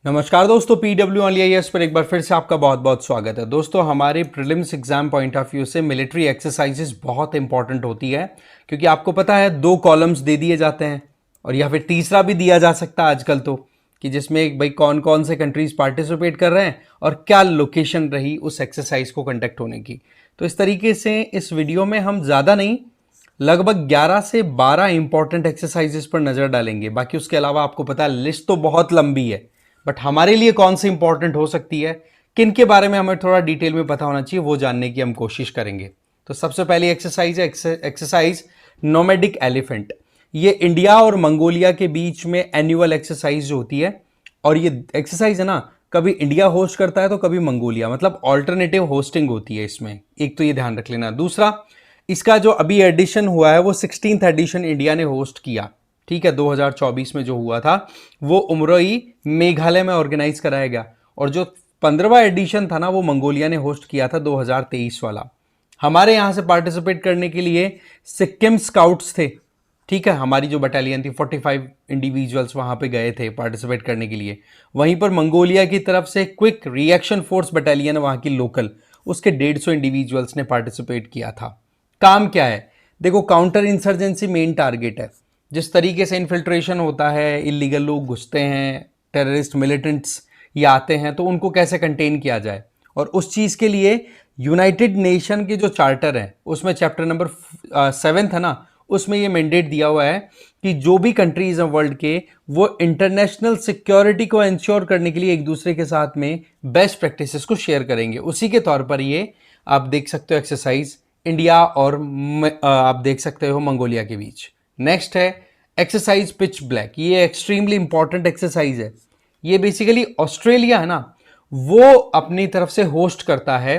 नमस्कार दोस्तों, PW only IAS पर एक बार फिर से आपका बहुत बहुत स्वागत है। दोस्तों, हमारे prelims exam point of view से मिलिट्री एक्सरसाइजेस बहुत इंपॉर्टेंट होती है, क्योंकि आपको पता है 2 कॉलम्स दे दिए जाते हैं और या फिर तीसरा भी दिया जा सकता है आजकल तो, कि जिसमें भाई कौन कौन से कंट्रीज पार्टिसिपेट कर रहे हैं और क्या लोकेशन रही उस एक्सरसाइज को कंडक्ट होने की। तो इस तरीके से इस वीडियो में हम ज़्यादा नहीं, लगभग 11 से 12 इंपॉर्टेंट एक्सरसाइजेस पर नज़र डालेंगे। बाकी उसके अलावा आपको पता है लिस्ट तो बहुत लंबी है, बट हमारे लिए कौन सी इंपॉर्टेंट हो सकती है, किन के बारे में हमें थोड़ा डिटेल में पता होना चाहिए, वो जानने की हम कोशिश करेंगे। तो सबसे पहली एक्सरसाइज है एक्सरसाइज नोमैडिक एलिफेंट। ये इंडिया और मंगोलिया के बीच में एनुअल एक्सरसाइज जो होती है, और ये एक्सरसाइज है ना, कभी इंडिया होस्ट करता है तो कभी मंगोलिया, मतलब ऑल्टरनेटिव होस्टिंग होती है इसमें। एक तो ये ध्यान रख लेना। दूसरा, इसका जो अभी एडिशन हुआ है वो 16th एडिशन इंडिया ने होस्ट किया, ठीक है। 2024 में जो हुआ था वो उमरोई मेघालय में ऑर्गेनाइज कराया गया, और जो 15वां एडिशन था ना वो मंगोलिया ने होस्ट किया था 2023 वाला। हमारे यहाँ से पार्टिसिपेट करने के लिए सिक्किम स्काउट्स थे, ठीक है। हमारी जो बटालियन थी 45 इंडिविजुअल्स वहाँ पे गए थे पार्टिसिपेट करने के लिए। वहीं पर मंगोलिया की तरफ से क्विक रिएक्शन फोर्स बटालियन वहाँ की लोकल, उसके 150 इंडिविजुअल्स ने पार्टिसिपेट किया था। काम क्या है? देखो, काउंटर इंसर्जेंसी मेन टारगेट है। जिस तरीके से इन्फिल्ट्रेशन होता है, इलीगल लोग घुसते हैं, टेररिस्ट मिलिटेंट्स ये आते हैं, तो उनको कैसे कंटेन किया जाए, और उस चीज़ के लिए यूनाइटेड नेशन के जो चार्टर है उसमें चैप्टर नंबर 7 है ना, उसमें ये मैंडेट दिया हुआ है कि जो भी कंट्रीज हैं वर्ल्ड के, वो इंटरनेशनल सिक्योरिटी को इंश्योर करने के लिए एक दूसरे के साथ में बेस्ट प्रैक्टिसेस को शेयर करेंगे। उसी के तौर पर ये आप देख सकते हो एक्सरसाइज इंडिया और आप देख सकते हो मंगोलिया के बीच। नेक्स्ट है एक्सरसाइज पिच ब्लैक। ये एक्सट्रीमली इंपॉर्टेंट एक्सरसाइज है। ये बेसिकली ऑस्ट्रेलिया है ना, वो अपनी तरफ से होस्ट करता है।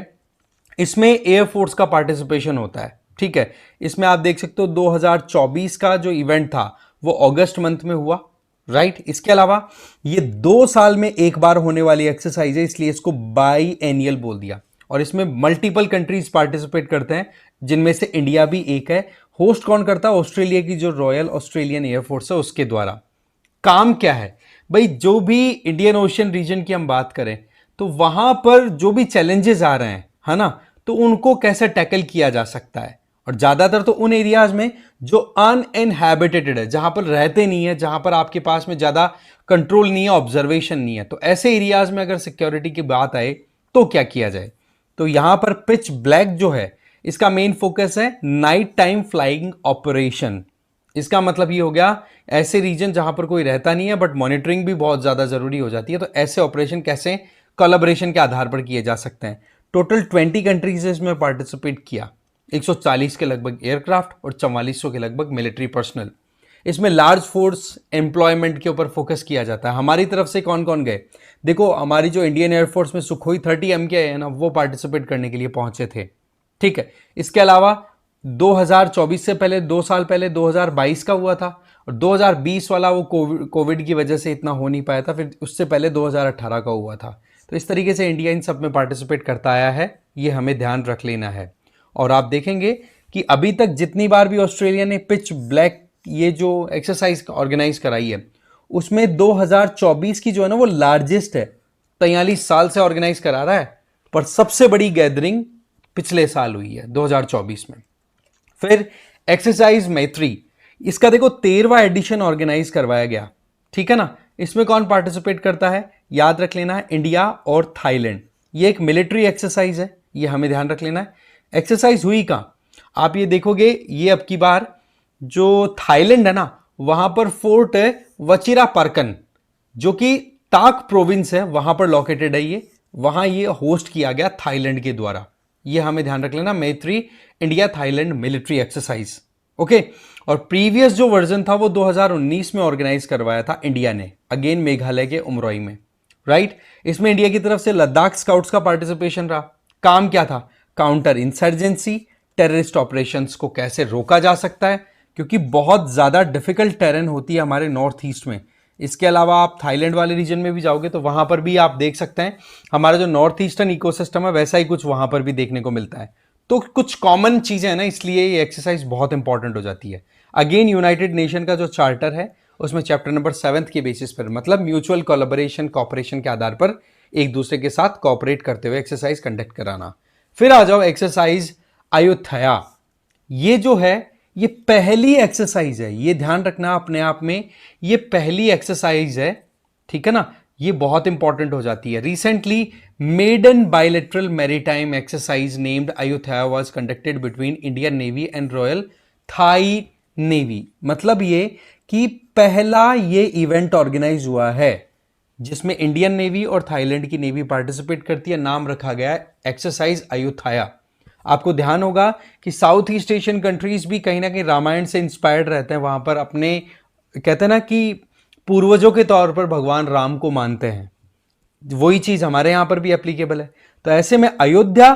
इसमें एयरफोर्स का पार्टिसिपेशन होता है, ठीक है। इसमें आप देख सकते हो 2024 का जो इवेंट था वो अगस्त मंथ में हुआ, राइट। इसके अलावा ये 2 साल में एक बार होने वाली एक्सरसाइज है, इसलिए इसको बाई एनियल बोल दिया। और इसमें मल्टीपल कंट्रीज पार्टिसिपेट करते हैं, जिनमें से इंडिया भी एक है। होस्ट कौन करता है? ऑस्ट्रेलिया की जो रॉयल ऑस्ट्रेलियन एयरफोर्स है उसके द्वारा। काम क्या है भाई? जो भी इंडियन ओशियन रीजन की हम बात करें तो वहां पर जो भी चैलेंजेस आ रहे हैं, है ना, तो उनको कैसे टैकल किया जा सकता है। और ज्यादातर तो उन एरियाज में जो अनइनहैबिटेटेड है, जहां पर रहते नहीं है, जहां पर आपके पास में ज्यादा कंट्रोल नहीं है, ऑब्जर्वेशन नहीं है, तो ऐसे एरियाज में अगर सिक्योरिटी की बात आए तो क्या किया जाए। तो यहां पर पिच ब्लैक जो है, इसका मेन फोकस है नाइट टाइम फ्लाइंग ऑपरेशन। इसका मतलब ये हो गया ऐसे रीजन जहां पर कोई रहता नहीं है बट मॉनिटरिंग भी बहुत ज्यादा जरूरी हो जाती है, तो ऐसे ऑपरेशन कैसे कोलैबोरेशन के आधार पर किए जा सकते हैं। टोटल 20 कंट्रीज इसमें पार्टिसिपेट किया, 140 के लगभग एयरक्राफ्ट और 4400 के लगभग मिलिट्री पर्सनल। इसमें लार्ज फोर्स एम्प्लॉयमेंट के ऊपर फोकस किया जाता है। हमारी तरफ से कौन कौन गए? देखो, हमारी जो इंडियन एयरफोर्स में सुखोई 30 MK है ना, वो पार्टिसिपेट करने के लिए पहुंचे थे, ठीक है। इसके अलावा 2024 से पहले 2 साल पहले 2022 का हुआ था, और 2020 वाला वो कोविड की वजह से इतना हो नहीं पाया था, फिर उससे पहले 2018 का हुआ था। तो इस तरीके से इंडिया इन सब में पार्टिसिपेट करता आया है, ये हमें ध्यान रख लेना है। और आप देखेंगे कि अभी तक जितनी बार भी ऑस्ट्रेलिया ने पिच ब्लैक ये जो एक्सरसाइज ऑर्गेनाइज कराई है, उसमें 2024 की जो है ना वो लार्जेस्ट है। 43 साल से ऑर्गेनाइज करा रहा है, पर सबसे बड़ी गैदरिंग पिछले साल हुई है 2024 में। फिर एक्सरसाइज मैत्री, इसका देखो 13वां एडिशन ऑर्गेनाइज करवाया गया, ठीक है ना। इसमें कौन पार्टिसिपेट करता है? याद रख लेना है, इंडिया और थाईलैंड। ये एक मिलिट्री एक्सरसाइज है, ये हमें ध्यान रख लेना है। एक्सरसाइज हुई कहां? आप ये देखोगे, ये अब की बार जो थाईलैंड है ना, वहां पर फोर्ट है वचिरापार्कन, जो कि ताक प्रोविंस है, वहां पर लोकेटेड है ये। वहां ये होस्ट किया गया थाईलैंड के द्वारा। ये हमें ध्यान रख लेना, मैत्री India Thailand military exercise, okay. और प्रीवियस जो वर्जन था वो 2019 में ऑर्गेनाइज करवाया था इंडिया ने, अगेन मेघालय के उमरोई में, राइट। इसमें इंडिया की तरफ से लद्दाख स्काउट्स का पार्टिसिपेशन रहा। काम क्या था? काउंटर इंसर्जेंसी, टेररिस्ट ऑपरेशंस को कैसे रोका जा सकता है, क्योंकि बहुत ज़्यादा डिफिकल्ट टेरेन होती है हमारे नॉर्थ ईस्ट में। इसके अलावा आप थाईलैंड वाले रीजन में भी जाओगे तो वहाँ पर भी आप देख सकते हैं हमारा जो नॉर्थ ईस्टर्न इकोसिस्टम है वैसा ही कुछ वहाँ पर भी देखने को मिलता है। तो कुछ कॉमन चीज़ें हैं ना, इसलिए ये एक्सरसाइज बहुत इंपॉर्टेंट हो जाती है। अगेन यूनाइटेड नेशन का जो चार्टर है उसमें चैप्टर नंबर 7 के बेसिस पर, मतलब म्यूचुअल कोलैबोरेशन कॉपरेशन के आधार पर एक दूसरे के साथ कॉपरेट करते हुए एक्सरसाइज कंडक्ट कराना। फिर आ जाओ एक्सरसाइज अयुत्थया। ये जो है ये पहली एक्सरसाइज है, ये ध्यान रखना अपने आप में, ये पहली एक्सरसाइज है, ठीक है ना, ये बहुत इंपॉर्टेंट हो जाती है। Recently maiden bilateral maritime exercise named Ayutthaya was conducted between Indian navy and royal Thai navy. मतलब ये कि पहला ये इवेंट ऑर्गेनाइज हुआ है जिसमें इंडियन नेवी और थाईलैंड की नेवी पार्टिसिपेट करती है। नाम रखा गया है एक्सरसाइज अयुत्थया। आपको ध्यान होगा कि साउथ ईस्ट एशियन कंट्रीज भी कहीं ना कहीं रामायण से इंस्पायर्ड रहते हैं, वहां पर अपने कहते हैं ना कि पूर्वजों के तौर पर भगवान राम को मानते हैं। वही चीज हमारे यहां पर भी एप्लीकेबल है। तो ऐसे में अयोध्या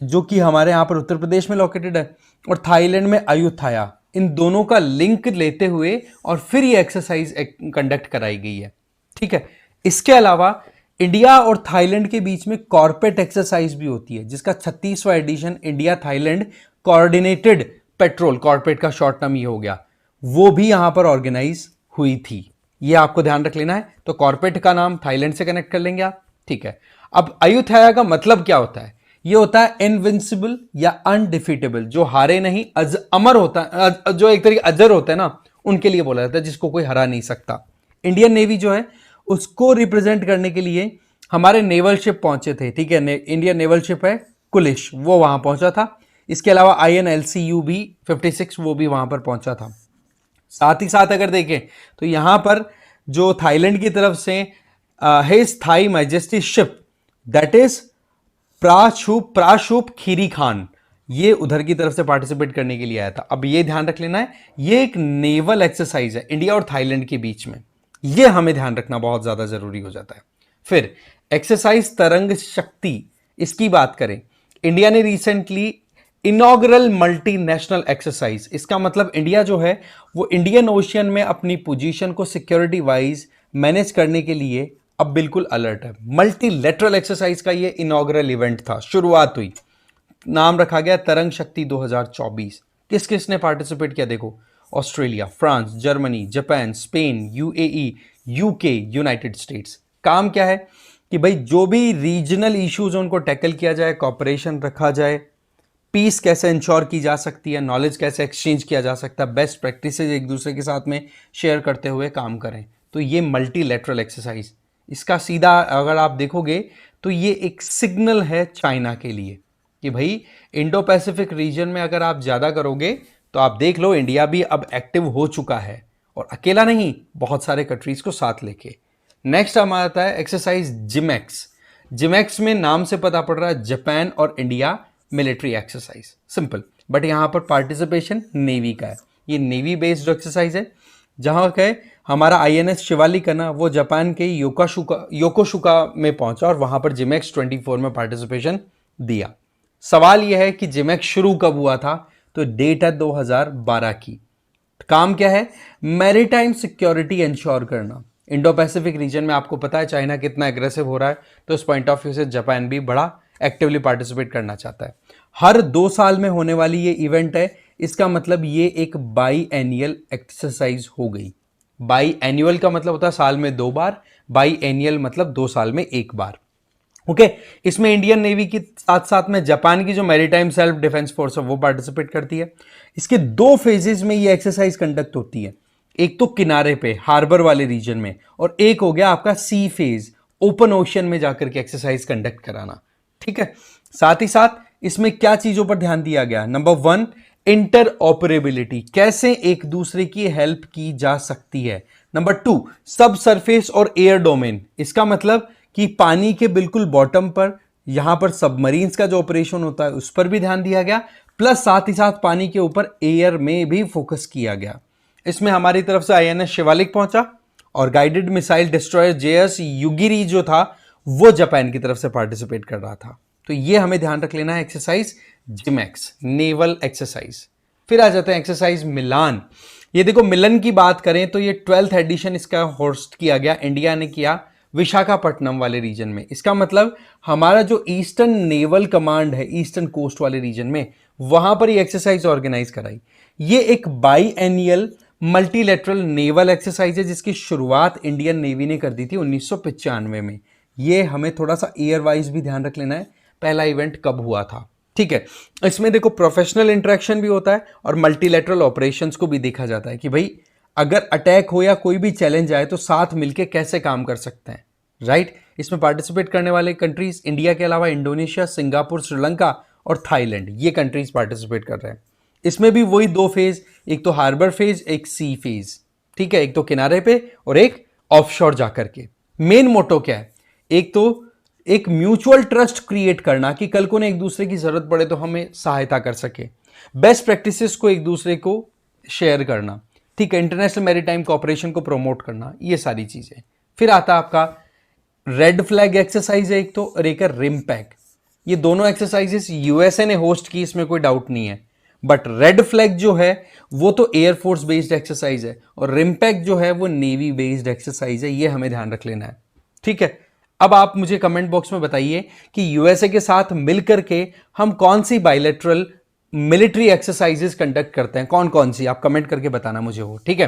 जो कि हमारे यहां पर उत्तर प्रदेश में लोकेटेड है और थाईलैंड में अयुत्थया, इन दोनों का लिंक लेते हुए और फिर ये एक्सरसाइज कंडक्ट कराई गई है, ठीक है। इसके अलावा इंडिया और थाईलैंड के बीच में कॉर्पेट एक्सरसाइज भी होती है जिसका 36वां edition India Thailand coordinated patrol, CORPAT का शॉर्ट टर्म ये हो गया, वो भी यहां पर ऑर्गेनाइज हुई थी। ये आपको ध्यान रख लेना है। तो कॉर्पेट का नाम थाईलैंड से कनेक्ट कर लेंगे आप, ठीक है। अब अयुत्थया का मतलब क्या होता है? ये होता है इनविंसिबल या अनडिफीटेबल, जो हारे नहीं, अमर होता है, जो एक तरीके अजर होता है ना, उनके लिए बोला जाता है, जिसको कोई हरा नहीं सकता। इंडियन नेवी जो है उसको रिप्रेजेंट करने के लिए हमारे नेवल शिप पहुंचे थे, ठीक है। इंडियन नेवल शिप है कुलिश, वो वहां पहुंचा था। इसके अलावा INLCU भी 56 वो भी वहां पर पहुंचा था। साथ ही साथ अगर देखें तो यहां पर जो थाईलैंड की तरफ से his Thai majesty ship that is Prachuap Khiri Khan, ये उधर की तरफ से पार्टिसिपेट करने के लिए आया था। अब ये ध्यान रख लेना है, ये एक नेवल एक्सरसाइज है इंडिया और थाईलैंड के बीच में, ये हमें ध्यान रखना बहुत ज्यादा जरूरी हो जाता है। फिर एक्सरसाइज तरंग शक्ति, इसकी बात करें, इंडिया ने रिसेंटली इनॉग्रल मल्टीनेशनल एक्सरसाइज, इसका मतलब इंडिया जो है वो इंडियन ओशियन में अपनी पोजीशन को सिक्योरिटी वाइज मैनेज करने के लिए अब बिल्कुल अलर्ट है। मल्टीलेटरल एक्सरसाइज का ये इनॉग्रल इवेंट था, शुरुआत हुई, नाम रखा गया तरंग शक्ति 2024। किस किस ने पार्टिसिपेट किया? देखो, Australia, France, Germany, Japan, Spain, UAE, UK, United states. काम क्या है कि भाई जो भी रीजनल इश्यूज उनको टैकल किया जाए, कॉपरेशन रखा जाए, पीस कैसे इंश्योर की जा सकती है, नॉलेज कैसे एक्सचेंज किया जा सकता है, बेस्ट प्रैक्टिसेज एक दूसरे के साथ में शेयर करते हुए काम करें। तो ये मल्टीलेटरल एक्सरसाइज, इसका सीधा अगर आप देखोगे तो ये एक सिग्नल है चाइना के लिए कि भाई इंडो पैसिफिक रीजन में अगर आप ज़्यादा करोगे तो आप देख लो इंडिया भी अब एक्टिव हो चुका है, और अकेला नहीं, बहुत सारे कंट्रीज को साथ लेके। नेक्स्ट हमारा आता है एक्सरसाइज जिमेक्स। जिमेक्स में नाम से पता पड़ रहा है जापान और India military exercise, simple, but यहां पर पार्टिसिपेशन नेवी का है। ये नेवी बेस्ड एक्सरसाइज है। जहां के हमारा INS शिवालिक है ना, वो जापान के योकोशुका में पहुंचा और वहां पर जिमेक्स 24 में पार्टिसिपेशन दिया। सवाल यह है कि जिमेक्स शुरू कब हुआ था? तो डेट है 2012 की। काम क्या है? मैरीटाइम सिक्योरिटी इंश्योर करना। इंडो पैसिफिक रीजन में आपको पता है चाइना कितना एग्रेसिव हो रहा है, तो इस पॉइंट ऑफ व्यू से जापान भी बड़ा एक्टिवली पार्टिसिपेट करना चाहता है। हर 2 साल में होने वाली ये इवेंट है, इसका मतलब ये एक बाई एनुअल एक्सरसाइज हो गई। बाई एनुअल का मतलब होता है साल में 2 बार, बाई एनुअल मतलब 2 साल में 1 बार। ओके, इसमें इंडियन नेवी के साथ साथ में जापान की जो मैरीटाइम सेल्फ डिफेंस फोर्स है वो पार्टिसिपेट करती है। इसके 2 फेजेस में ये एक्सरसाइज कंडक्ट होती है, एक तो किनारे पे हार्बर वाले रीजन में, और एक हो गया आपका सी फेज, ओपन ओशन में जाकर के एक्सरसाइज कंडक्ट कराना, ठीक है। साथ ही साथ इसमें क्या चीजों पर ध्यान दिया गया? नंबर 1, इंटर ऑपरेबिलिटी, कैसे एक दूसरे की हेल्प की जा सकती है। नंबर 2, सब सरफेस और एयर डोमेन, इसका मतलब कि पानी के बिल्कुल बॉटम पर यहां पर सबमरीन्स का जो ऑपरेशन होता है उस पर भी ध्यान दिया गया, प्लस साथ ही साथ पानी के ऊपर एयर में भी फोकस किया गया। इसमें हमारी तरफ से INS शिवालिक पहुंचा और गाइडेड मिसाइल डिस्ट्रॉयर JS युगिरी जो था वो जापान की तरफ से पार्टिसिपेट कर रहा था। तो ये हमें ध्यान रख लेना है एक्सरसाइज जिमेक्स, नेवल एक्सरसाइज। फिर आ जाते हैं एक्सरसाइज मिलान। ये देखो, मिलन की बात करें तो ये 12th एडिशन इसका होस्ट किया गया, इंडिया ने किया विशाखापट्टनम वाले रीजन में। इसका मतलब हमारा जो ईस्टर्न नेवल कमांड है ईस्टर्न कोस्ट वाले रीजन में, वहां पर ये एक्सरसाइज ऑर्गेनाइज कराई। ये एक by annual multilateral naval exercise है जिसकी शुरुआत इंडियन नेवी ने कर दी थी 1995 में। ये हमें थोड़ा सा ईयर वाइज भी ध्यान रख लेना है, पहला इवेंट कब हुआ था। ठीक है, इसमें देखो प्रोफेशनल इंटरेक्शन भी होता है और मल्टीलेटरल ऑपरेशंस को भी देखा जाता है कि भाई अगर अटैक हो या कोई भी चैलेंज आए तो साथ मिलके कैसे काम कर सकते हैं, राइट। इसमें पार्टिसिपेट करने वाले कंट्रीज इंडिया के अलावा इंडोनेशिया, सिंगापुर, श्रीलंका और थाईलैंड, ये कंट्रीज पार्टिसिपेट कर रहे हैं। इसमें भी वही दो फेज, एक तो हार्बर फेज, एक सी फेज। ठीक है, एक तो किनारे पे और एक ऑफशोर जाकर के। मेन मोटो क्या है, एक तो एक म्यूचुअल ट्रस्ट क्रिएट करना कि कल को ने एक दूसरे की जरूरत पड़े तो हमें सहायता कर सके, बेस्ट प्रैक्टिसेस को एक दूसरे को शेयर करना, ठीक है, इंटरनेशनल मैरीटाइम कोऑपरेशन को प्रमोट करना, ये सारी चीजें। फिर आता आपका रेड फ्लैग एक्सरसाइज है एक तो, और एक है रिम पैक। ये दोनों एक्सरसाइजेस यूएसए ने होस्ट की, इसमें कोई डाउट नहीं है। बट रेड फ्लैग जो है वो तो एयरफोर्स बेस्ड एक्सरसाइज है और रिम पैक जो है वो नेवी बेस्ड एक्सरसाइज है, ये हमें ध्यान रख लेना है। ठीक है, अब आप मुझे कमेंट बॉक्स में बताइए कि यूएसए के साथ मिलकर के हम कौन सी बायलैटरल मिलिट्री एक्सरसाइजेस कंडक्ट करते हैं, कौन कौन सी, आप कमेंट करके बताना मुझे वो। ठीक है,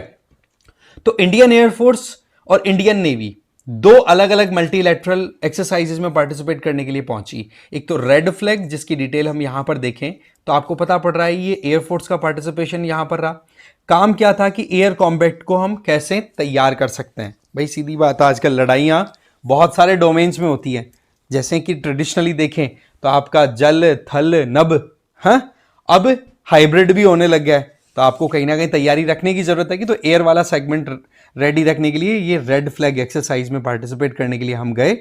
तो इंडियन एयरफोर्स और इंडियन नेवी दो अलग अलग मल्टीलैटरल एक्सरसाइजेज में पार्टिसिपेट करने के लिए पहुंची। एक तो रेड फ्लैग जिसकी डिटेल हम यहां पर देखें तो आपको पता पड़ रहा है ये एयरफोर्स का पार्टिसिपेशन यहां पर रहा। काम क्या था कि एयर कॉम्बैट को हम कैसे तैयार कर सकते हैं। भाई सीधी बात है, आजकल लड़ाइयां बहुत सारे डोमेन्स में होती हैं, जैसे कि ट्रेडिशनली देखें तो आपका जल थल नभ, हाँ अब हाइब्रिड भी होने लग गया है, तो आपको कहीं ना कहीं तैयारी रखने की जरूरत है कि तो एयर वाला सेगमेंट रेडी रखने के लिए ये रेड फ्लैग एक्सरसाइज में पार्टिसिपेट करने के लिए हम गए।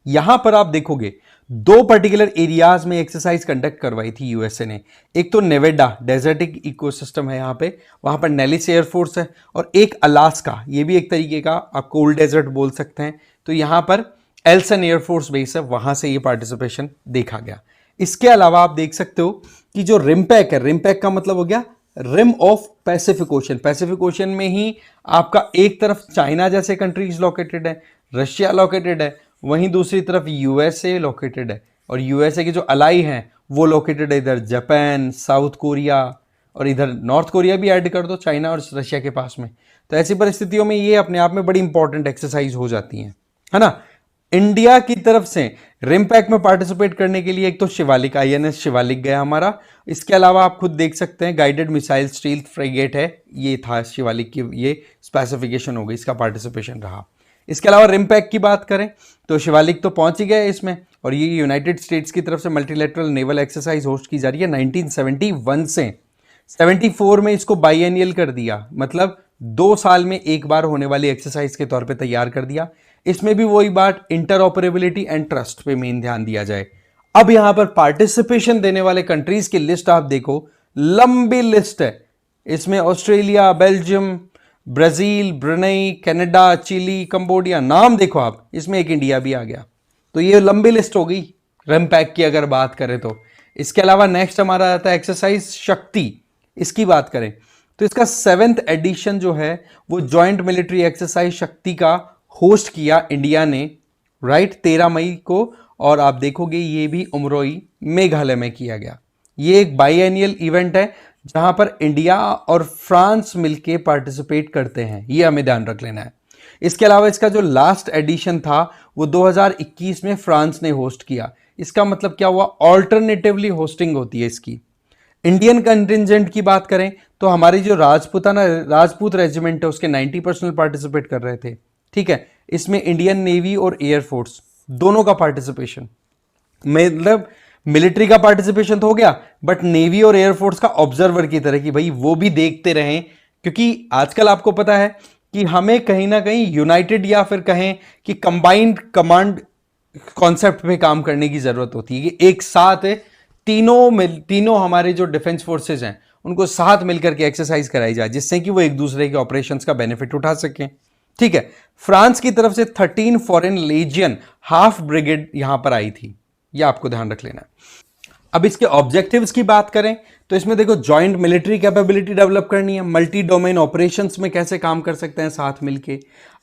यहां पर आप देखोगे दो पर्टिकुलर एरियाज में एक्सरसाइज कंडक्ट करवाई थी यूएसए ने। एक तो नेवेडा डेजर्टिक इकोसिस्टम है यहां पे, वहां पर नेलिस एयरफोर्स है, और एक अलास्का, ये भी एक तरीके का आप कोल्ड डेजर्ट बोल सकते हैं, तो यहां पर एल्सन एयरफोर्स बेस है, वहां से ये पार्टिसिपेशन देखा गया। इसके अलावा आप देख सकते हो कि जो रिमपैक है, रिमपैक का मतलब हो गया rim of Pacific ocean. Pacific ocean में ही आपका एक तरफ चाइना जैसे कंट्रीज लोकेटेड है, रशिया लोकेटेड है, वहीं दूसरी तरफ यूएसए लोकेटेड है, और यूएसए के जो अलाई हैं वो लोकेटेड है इधर जापान, साउथ कोरिया, और इधर नॉर्थ कोरिया भी ऐड कर दो चाइना और रशिया के पास में। तो ऐसी परिस्थितियों में ये अपने आप में बड़ी इंपॉर्टेंट एक्सरसाइज हो जाती है ना। इंडिया की तरफ से रिमपैक में पार्टिसिपेट करने के लिए एक तो शिवालिक, आईएनएस शिवालिक गया हमारा। इसके अलावा आप खुद देख सकते हैं गाइडेड मिसाइल स्टील्थ फ्रिगेट है, ये था शिवालिक की, ये स्पेसिफिकेशन हो गई, इसका पार्टिसिपेशन रहा। इसके अलावा रिमपैक की बात करें तो शिवालिक तो पहुंच ही गया इसमें, और ये यूनाइटेड स्टेट्स की तरफ से मल्टीलेटरल नेवल एक्सरसाइज होस्ट की जा रही है 1971 से। 74 में इसको बाइएनियल कर दिया, मतलब 2 साल में एक बार होने वाली एक्सरसाइज के तौर पे तैयार कर दिया। इसमें भी वही बात, इंटरऑपरेबिलिटी एंड ट्रस्ट पे मेन ध्यान दिया जाए। अब यहां पर पार्टिसिपेशन देने वाले कंट्रीज की लिस्ट आप देखो, लंबी लिस्ट है। इसमें Australia, Belgium, Brazil, Brunei, Canada, Chile, Cambodia, नाम देखो आप, इसमें एक इंडिया भी आ गया। तो ये लंबी लिस्ट हो गई रिमपैक की अगर बात करें तो। इसके अलावा नेक्स्ट हमारा आता है एक्सरसाइज शक्ति। इसकी बात करें तो इसका 7th एडिशन जो है वो ज्वाइंट मिलिट्री एक्सरसाइज शक्ति का होस्ट किया इंडिया ने, राइट, 13 मई को, और आप देखोगे ये भी उमरोई मेघालय में किया गया। ये एक बाइएनियल इवेंट है जहां पर इंडिया और फ्रांस मिलके पार्टिसिपेट करते हैं, ये हमें ध्यान रख लेना है। इसके अलावा इसका जो लास्ट एडिशन था वो 2021 में फ्रांस ने होस्ट किया। इसका मतलब क्या हुआ, ऑल्टरनेटिवली होस्टिंग होती है इसकी। इंडियन कंटिजेंट की बात करें तो हमारी जो राजपूत रेजिमेंट है उसके 90% पार्टिसिपेट कर रहे थे। ठीक है, इसमें इंडियन नेवी और एयरफोर्स दोनों का पार्टिसिपेशन, मतलब मिलिट्री का पार्टिसिपेशन तो हो गया, बट नेवी और एयरफोर्स का ऑब्जर्वर की तरह कि भाई वो भी देखते रहें, क्योंकि आजकल आपको पता है कि हमें कहीं ना कहीं यूनाइटेड या फिर कहें कि कंबाइंड कमांड कॉन्सेप्ट पे काम करने की जरूरत होती है कि एक साथ तीनों हमारे जो डिफेंस फोर्सेज हैं उनको साथ मिलकर के एक्सरसाइज कराई जाए, जिससे कि वो एक दूसरे के ऑपरेशंस का बेनिफिट उठा सकें। ठीक है, फ्रांस की तरफ से 13 फॉरेन लेजियन हाफ ब्रिगेड यहां पर आई थी, यह आपको ध्यान रख लेना है। अब इसके ऑब्जेक्टिव्स की बात करें तो इसमें देखो जॉइंट मिलिट्री कैपेबिलिटी डेवलप करनी है, मल्टी डोमेन ऑपरेशंस में कैसे काम कर सकते हैं साथ मिलके,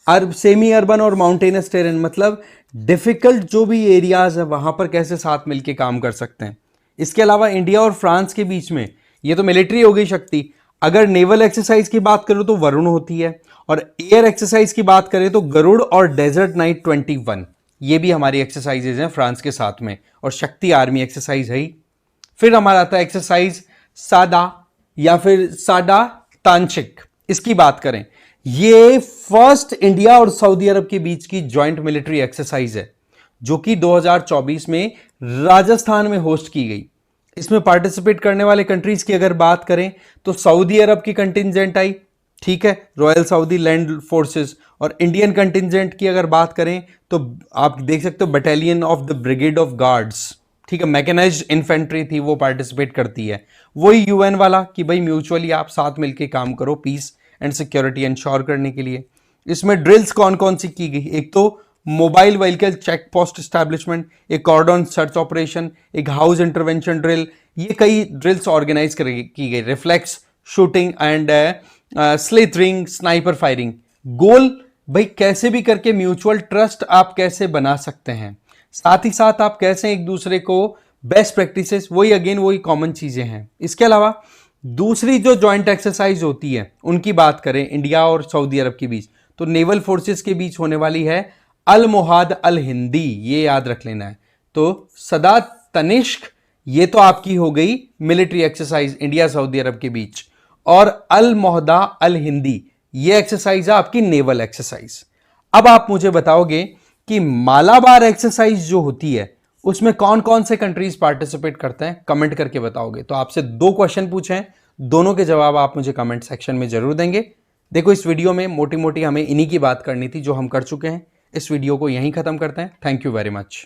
सेमी अर्बन और माउंटेनस टेरेन, मतलब डिफिकल्ट जो भी एरियाज है वहां पर कैसे साथ मिलके काम कर सकते हैं। इसके अलावा इंडिया और फ्रांस के बीच में, ये तो मिलिट्री हो गई शक्ति, अगर नेवल एक्सरसाइज की बात करूं तो वरुण होती है, और एयर एक्सरसाइज की बात करें तो गरुड़ और डेजर्ट नाइट 21, ये भी हमारी एक्सरसाइजेज हैं फ्रांस के साथ में, और शक्ति आर्मी एक्सरसाइज है ही। फिर हमारा आता है एक्सरसाइज सादा या फिर साडा तांशिक। इसकी बात करें, ये फर्स्ट इंडिया और सऊदी अरब के बीच की जॉइंट मिलिट्री एक्सरसाइज है, जो कि 2024 में राजस्थान में होस्ट की गई। इसमें पार्टिसिपेट करने वाले कंट्रीज की अगर बात करें तो सऊदी अरब की कंटिजेंट आई, ठीक है, रॉयल सऊदी लैंड फोर्सेस। और इंडियन कंटिजेंट की अगर बात करें तो आप देख सकते हो battalion of the brigade of guards, ठीक है, मैकेनाइज्ड इन्फेंट्री थी, वो पार्टिसिपेट करती है। वही यूएन वाला कि भाई म्यूचुअली आप साथ मिलकर काम करो पीस एंड सिक्योरिटी इंश्योर करने के लिए। इसमें ड्रिल्स कौन कौन सी की गई, एक तो mobile vehicle check post establishment, एक कॉर्डन सर्च ऑपरेशन, एक हाउस इंटरवेंशन ड्रिल, ये कई ड्रिल्स ऑर्गेनाइज की गई, reflex shooting and slithering, sniper firing. गोल भाई कैसे भी करके म्यूचुअल ट्रस्ट आप कैसे बना सकते हैं, साथ ही साथ आप कैसे एक दूसरे को बेस्ट प्रैक्टिसेस, वही अगेन वही कॉमन चीजें हैं। इसके अलावा दूसरी जो जॉइंट एक्सरसाइज होती है उनकी बात करें इंडिया और सऊदी अरब के बीच, तो नेवल फोर्सेस के बीच होने वाली है अल मुहाद अल हिंदी, ये याद रख लेना है। तो सदा तनिष्क, ये तो आपकी हो गई मिलिट्री एक्सरसाइज इंडिया सऊदी अरब के बीच, और अल मोहदा अल हिंदी, ये एक्सरसाइज है आपकी नेवल एक्सरसाइज। अब आप मुझे बताओगे कि मालाबार एक्सरसाइज जो होती है उसमें कौन कौन से कंट्रीज पार्टिसिपेट करते हैं, कमेंट करके बताओगे। तो आपसे 2 क्वेश्चन पूछे हैं, दोनों के जवाब आप मुझे कमेंट सेक्शन में जरूर देंगे। देखो इस वीडियो में मोटी मोटी हमें इन्हीं की बात करनी थी जो हम कर चुके हैं। इस वीडियो को यहीं खत्म करते हैं। Thank you very much.